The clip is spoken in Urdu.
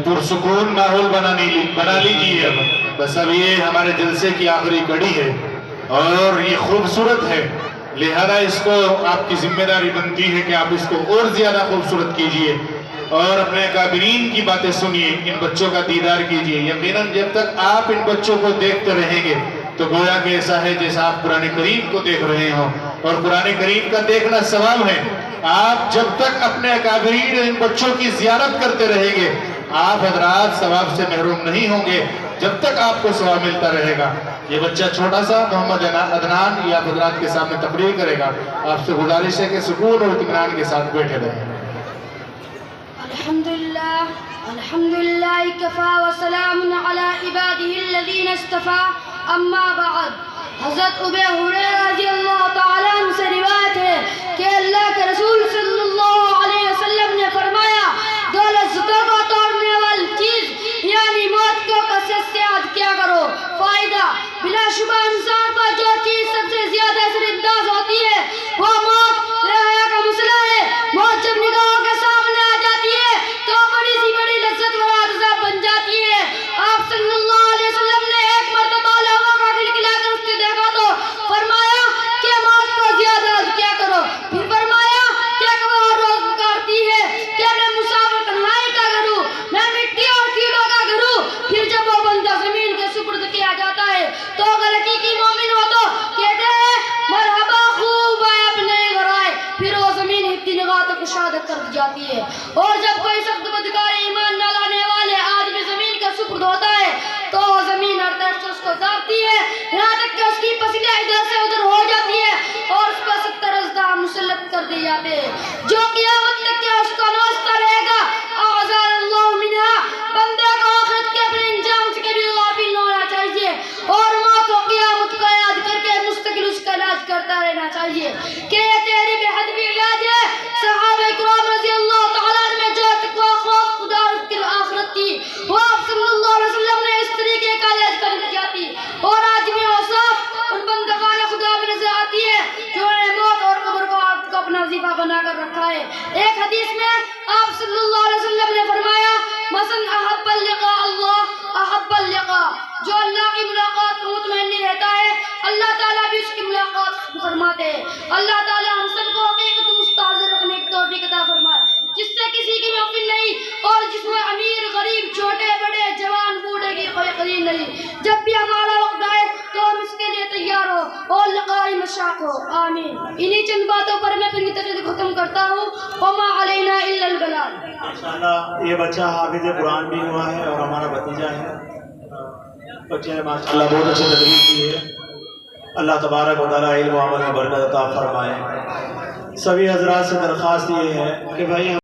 پرسکون ماحول بنا لیجیے بس اب یہ ہمارے جلسے کی آخری کڑی ہے اور یہ خوبصورت ہے، لہذا اس کو آپ کی ذمہ داری بنتی ہے کہ آپ اس کو اور زیادہ خوبصورت کیجئے اور اپنے اکابرین کی باتیں سنیے، ان بچوں کا دیدار کیجئے۔ یقیناً جب تک آپ ان بچوں کو دیکھتے رہیں گے تو گویا کہ ایسا ہے جیسا آپ قرآن کریم کو دیکھ رہے ہوں، اور قرآن کریم کا دیکھنا ثواب ہے۔ آپ جب تک اپنے اکابرین ان بچوں کی زیارت کرتے رہیں گے آپ حضرات ثواب سے محروم نہیں ہوں گے، جب تک آپ کو ثواب ملتا رہے گا۔ یہ بچہ چھوٹا سا محمد عدنان یہ آپ حضرات کے سامنے تقریر کرے گا، آپ سے گزارش ہے کہ سکون اور اطمینان کے ساتھ بیٹھے رہیں۔ الحمدللہ کفا وسلام علی عبادہ الذین اصطفیٰ، اما بعد۔ حضرت ابی ہریرہ رضی اللہ تعالیٰ عنہ سے روایت ہے کہ اللہ کے رسول صلی اللہ علیہ وسلم نے فرمایا، دولت زدہ کو توڑنے والی چیز یعنی موت کو کثرت سے یاد کیا کرو۔ فائدہ، بلا شبہ انسان پر جو چیز سب سے زیادہ اثر انداز ہوتی ہے وہ موت رہا کا مسئلہ ہے۔ موت جب نگاہوں کے سامنے آ جاتی ہے تو بڑی سی بڑی لذت و عذاب بن جاتی ہے۔ آپ صلی اللہ علیہ وسلم نے ایک مرتبہ لوگوں کا کھلکھلا کر اس سے دیکھا تو فرمایا کہ موت کو زیادہ یاد کیا کرو، پھر فرمایا کہ وہ ہر روز پکارتی ہے کہ میں مسافر تنہائی کا گھر ہوں، میں مٹی اور کیڑوں کا گھر ہوں۔ پھر جب وہ بندہ زمین کے سپرد کیا جاتا ہے تو اگر حقیقی مومن ہو تو کہتے ہیں مرحبا، خوب آئے اپنے گھر آئے، پھر وہ زمین اتنی نگاہ تک شہادت کر دی جاتی ہے۔ اور جب کوئی سخت بدکار ایمان نہ لانے والے آدمی زمین کا سپرد ہوتا ہے تو وہ زمین ہر طرف سے اس کو داغتی ہے، یہاں تک کہ اس کی پسلیاں ادھر سے ادھر ہو جاتی ہے اور اس پر 70 ازدحام مسلط کر دیے جاتے ہیں جو قیامت تک کیا اس کو نوچتا رہے گا۔ اعاذنا اللہ منہا۔ بندے کو آخرت کے اپنے انجام سے کبھی غافل نہ ہونا چاہیے اور موت و قیامت کو یاد کر کے مستقل اس کا علاج کرتا رہنا چاہیے کہ یہ تیری بے حد بھی علاج ہے۔ صحابہ کرام رضی اللہ تعالیٰ عنہ میں جو تقوی خوف خدا اور اس کی آخرت تھی وہ آپ صلی اللہ علیہ وسلم نے اس طریقے کا علاج کر دیا تھی، اور آج بھی وہ صاف ان بندگان خدا میں نظر آتی ہے جو نے موت اور قبر کو اپنا وظیفہ بنا کر رکھا ہے۔ ایک حدیث میں آپ صلی اللہ علیہ وسلم نے فرمایا، مثلا احب اللقاء اللہ احب اللقاء، جو اللہ کی ملاقات کو مطمئن رہتا ہے اللہ تعالیٰ بھی اس کی ملاقات فرماتے ہیں۔ اللہ تعالیٰ ہم سب کو حقیقت مستحضر رکھنے کی توفیق عطا فرمائے جس سے کسی کی محفل نہیں اور جس میں امیر غریب چھوٹے بڑے جوان بوڑھے کی کوئی قریب نہیں۔ جب بھی ہمارا وقت آئے تو ہم اس کے لیے تیار ہو اور لقائی مشاق ہو، آمین۔ انہی چند باتوں پر میں اپنی تقریر ختم کرتا ہوں۔ وما علینا الا البلاغ۔ ماشاءاللہ یہ بچہ حافظ قرآن بھی ہوا ہے اور ہمارا بھتیجا ہے۔ بچے نے ماشاءاللہ بہت اچھی تقریر کی ہے۔ اللہ تبارک و تعالیٰ علم و عمل میں برکت عطا فرمائے۔ سبھی حضرات سے درخواست یہ ہے کہ بھائی